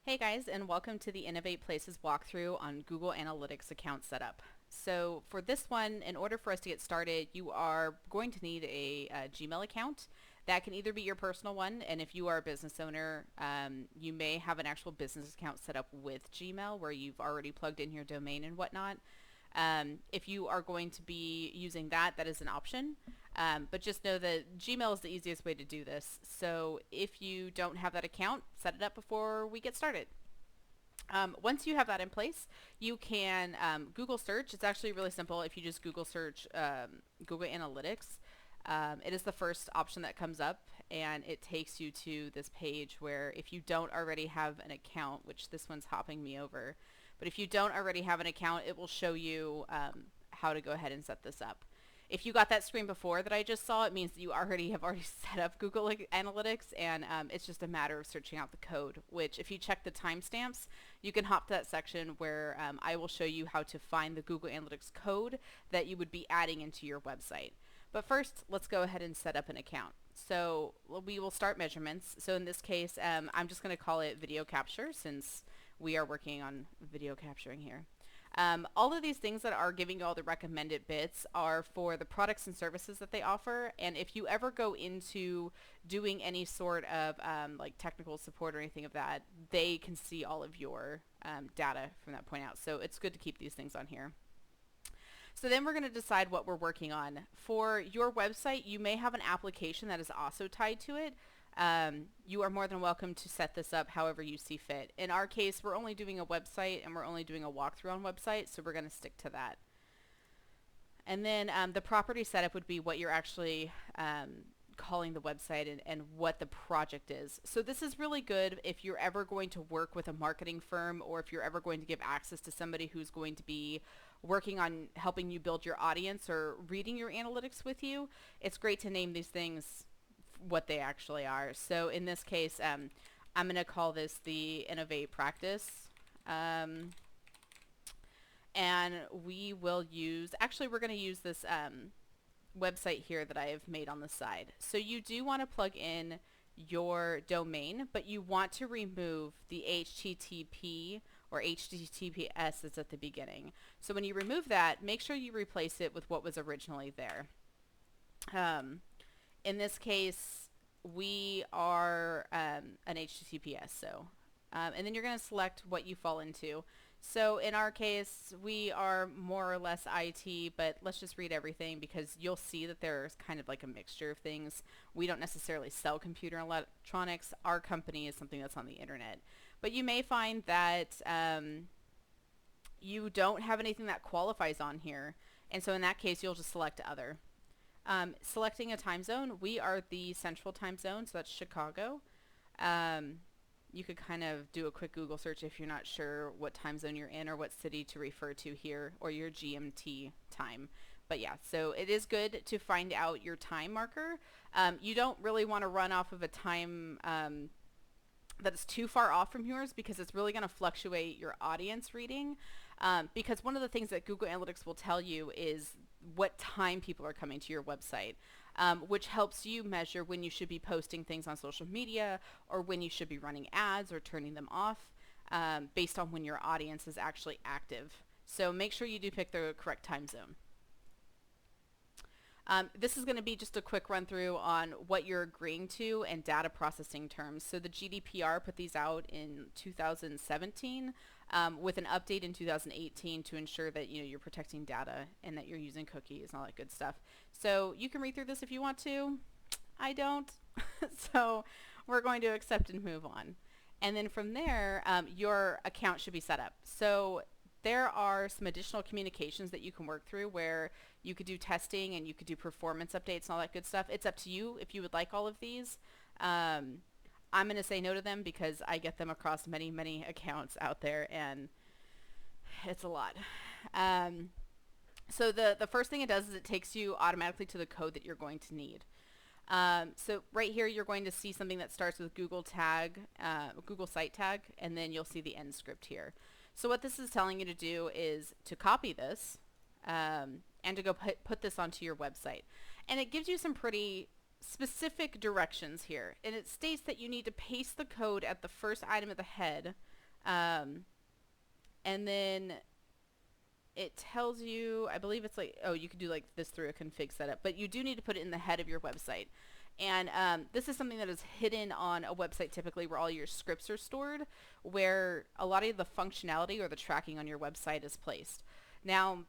Hey guys, and welcome to the Innovate Places walkthrough on Google Analytics account setup. So for this one, in order for us to get started, you are going to need a Gmail account. That can either be your personal one, and if you are a business owner, you may have an actual business account set up with Gmail where you've already plugged in your domain and whatnot. If you are going to be using that, that is an option. But just know that Gmail is the easiest way to do this. So if you don't have that account, set it up before we get started. Once you have that in place, you can Google search. It's actually really simple. If you just Google search Google Analytics, it is the first option that comes up, and it takes you to this page where if you don't already have an account, which this one's hopping me over, but if you don't already have an account, it will show you how to go ahead and set this up. If you got that screen before that I just saw, it means that you already have set up Google Analytics, and it's just a matter of searching out the code, which if you check the timestamps, you can hop to that section where I will show you how to find the Google Analytics code that you would be adding into your website. But first, let's go ahead and set up an account. So we will start measurements. So in this case, I'm just going to call it video capture since we are working on video capturing here. All of these things that are giving you all the recommended bits are for the products and services that they offer. And if you ever go into doing any sort of like technical support or anything of that, they can see all of your data from that point out. So it's good to keep these things on here. So then we're going to decide what we're working on. For your website, you may have an application that is also tied to it. You are more than welcome to set this up however you see fit. In our case, we're only doing a website and we're only doing a walkthrough on website, so we're going to stick to that. And then the property setup would be what you're actually calling the website and what the project is. So this is really good if you're ever going to work with a marketing firm, or if you're ever going to give access to somebody who's going to be working on helping you build your audience or reading your analytics with you. It's great to name these things what they actually are. So in this case, I'm going to call this the Innovate Practice. And we will use, actually we're going to use this website here that I have made on the side. So you do want to plug in your domain, but you want to remove the HTTP or HTTPS that's at the beginning. So when you remove that, make sure you replace it with what was originally there. In this case, we are an HTTPS, so and then you're going to select what you fall into. So in our case, we are more or less IT, but let's just read everything because you'll see that there's kind of like a mixture of things. We don't necessarily sell computer electronics. Our company is something that's on the internet. But you may find that you don't have anything that qualifies on here. And so in that case, you'll just select other. Selecting a time zone, we are the central time zone, so that's Chicago. You could kind of do a quick Google search if you're not sure what time zone you're in or what city to refer to here, or your GMT time. But yeah, so it is good to find out your time marker. You don't really want to run off of a time that's too far off from yours, because it's really going to fluctuate your audience reading. Because one of the things that Google Analytics will tell you is what time people are coming to your website, which helps you measure when you should be posting things on social media or when you should be running ads or turning them off, based on when your audience is actually active. So make sure you do pick the correct time zone. This is going to be just a quick run through on what you're agreeing to and data processing terms. So the GDPR put these out in 2017 with an update in 2018 to ensure that you're protecting data and that you're using cookies and all that good stuff. So you can read through this if you want to. I don't. So we're going to accept and move on. And then from there, your account should be set up. So there are some additional communications that you can work through where you could do testing and you could do performance updates and all that good stuff. It's up to you if you would like all of these. I'm going to say no to them because I get them across many, many accounts out there, and it's a lot. So the first thing it does is it takes you automatically to the code that you're going to need. So right here, you're going to see something that starts with Google tag, Google site tag, and then you'll see the end script here. So what this is telling you to do is to copy this and to go put this onto your website. And it gives you some pretty specific directions here, and it states that you need to paste the code at the first item of the head, and then it tells you, I believe it's like, oh, you could do like this through a config setup, but you do need to put it in the head of your website. And this is something that is hidden on a website typically where all your scripts are stored, where a lot of the functionality or the tracking on your website is placed. Now,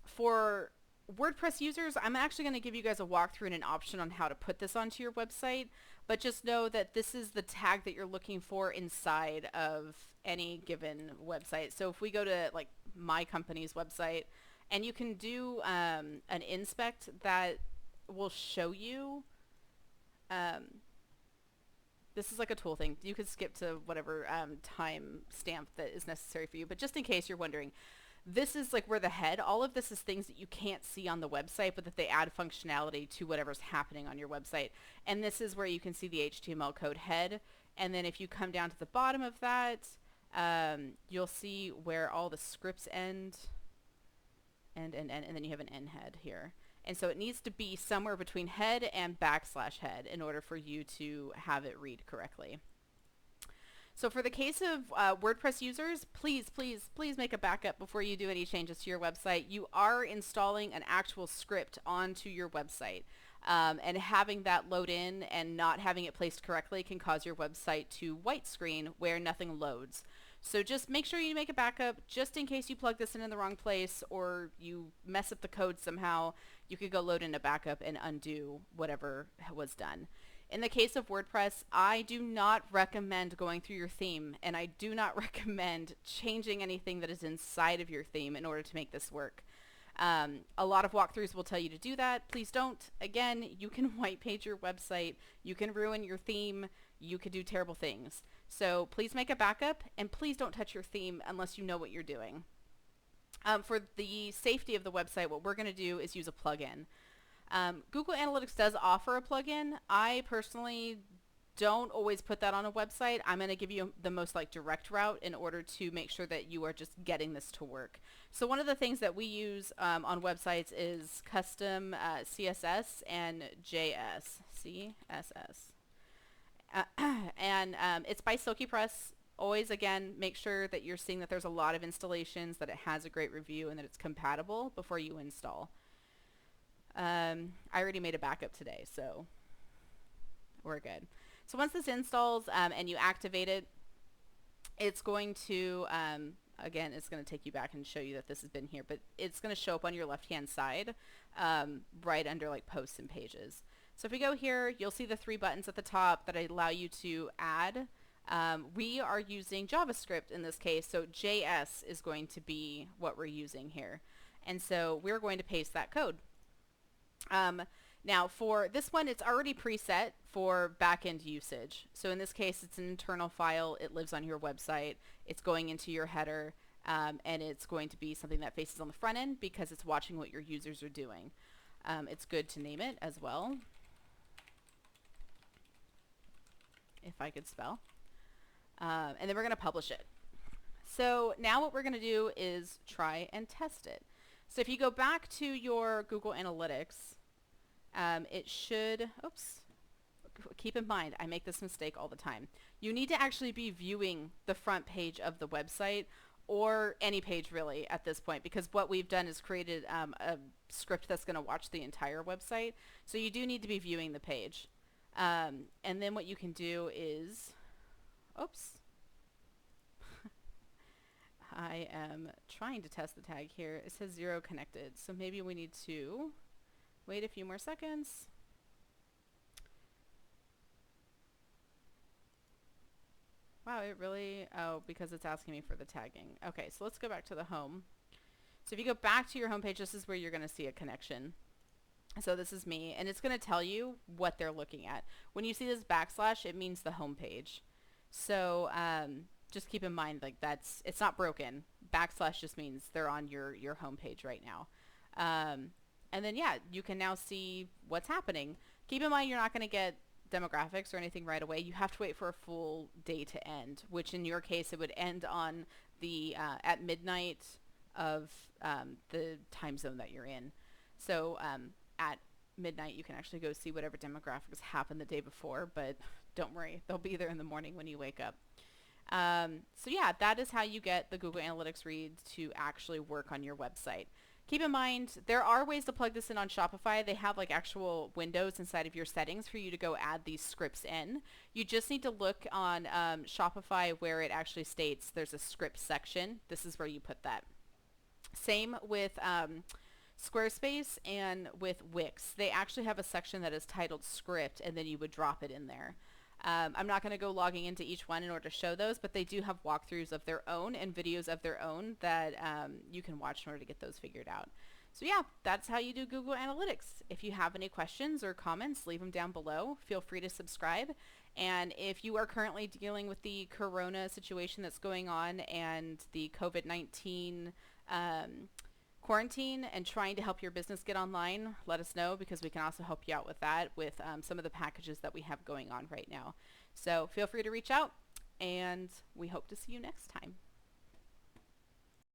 for WordPress users, I'm actually going to give you guys a walkthrough and an option on how to put this onto your website, but just know that this is the tag that you're looking for inside of any given website. So if we go to like my company's website, and you can do an inspect that will show you, this is like a tool thing. You could skip to whatever time stamp that is necessary for you, but just in case you're wondering, this is like where the head, all of this is things that you can't see on the website, but that they add functionality to whatever's happening on your website. And this is where you can see the HTML code head. And then if you come down to the bottom of that, you'll see where all the scripts end, and then you have an end head here. And so it needs to be somewhere between head and /head in order for you to have it read correctly. So for the case of WordPress users, please make a backup before you do any changes to your website. You are installing an actual script onto your website. And having that load in and not having it placed correctly can cause your website to white screen where nothing loads. So just make sure you make a backup just in case you plug this in the wrong place or you mess up the code somehow. You could go load in a backup and undo whatever was done. In the case of WordPress, I do not recommend going through your theme, and I do not recommend changing anything that is inside of your theme in order to make this work. A lot of walkthroughs will tell you to do that. Please don't. Again, you can white page your website, you can ruin your theme, you could do terrible things. So please make a backup, and please don't touch your theme unless you know what you're doing. For the safety of the website, what we're going to do is use a plugin. Google Analytics does offer a plugin. I personally don't always put that on a website. I'm going to give you the most like direct route in order to make sure that you are just getting this to work. So one of the things that we use on websites is custom CSS and CSS. And it's by Silky Press. Always, again, make sure that you're seeing that there's a lot of installations, that it has a great review, and that it's compatible before you install. I already made a backup today, so we're good. So once this installs and you activate it, it's going to, again, it's going to take you back and show you that this has been here, but it's going to show up on your left-hand side right under like posts and pages. So if we go here, you'll see the 3 buttons at the top that allow you to add. We are using JavaScript in this case, so JS is going to be what we're using here. And so we're going to paste that code. Now for this one, it's already preset for backend usage. So in this case, it's an internal file. It lives on your website. It's going into your header, and it's going to be something that faces on the front end because it's watching what your users are doing. It's good to name it as well, if I could spell. And then we're going to publish it. So now what we're going to do is try and test it. So if you go back to your Google Analytics, it should, oops, keep in mind, I make this mistake all the time. You need to actually be viewing the front page of the website or any page really at this point, because what we've done is created a script that's going to watch the entire website. So you do need to be viewing the page. And then what you can do is, oops, I am trying to test the tag here. It says 0 connected, so maybe we need to wait a few more seconds. Wow, it really, oh, because it's asking me for the tagging. Okay, so let's go back to the home. So if you go back to your home page, this is where you're going to see a connection. So this is me, and it's going to tell you what they're looking at. When you see this /, it means the home page. So just keep in mind, like it's not broken. / just means they're on your home page right now. And then yeah, you can now see what's happening. Keep in mind, you're not going to get demographics or anything right away. You have to wait for a full day to end, which in your case, it would end on the at midnight of the time zone that you're in. So at midnight, you can actually go see whatever demographics happened the day before, but don't worry, they'll be there in the morning when you wake up. So yeah, that is how you get the Google Analytics reads to actually work on your website. Keep in mind, there are ways to plug this in on Shopify. They have like actual windows inside of your settings for you to go add these scripts in. You just need to look on Shopify where it actually states there's a script section. This is where you put that. Same with Squarespace and with Wix. They actually have a section that is titled script, and then you would drop it in there. I'm not going to go logging into each one in order to show those, but they do have walkthroughs of their own and videos of their own that you can watch in order to get those figured out. So yeah, that's how you do Google Analytics. If you have any questions or comments, leave them down below. Feel free to subscribe. And if you are currently dealing with the corona situation that's going on and the COVID-19 quarantine and trying to help your business get online, let us know, because we can also help you out with that with some of the packages that we have going on right now. So feel free to reach out, and we hope to see you next time.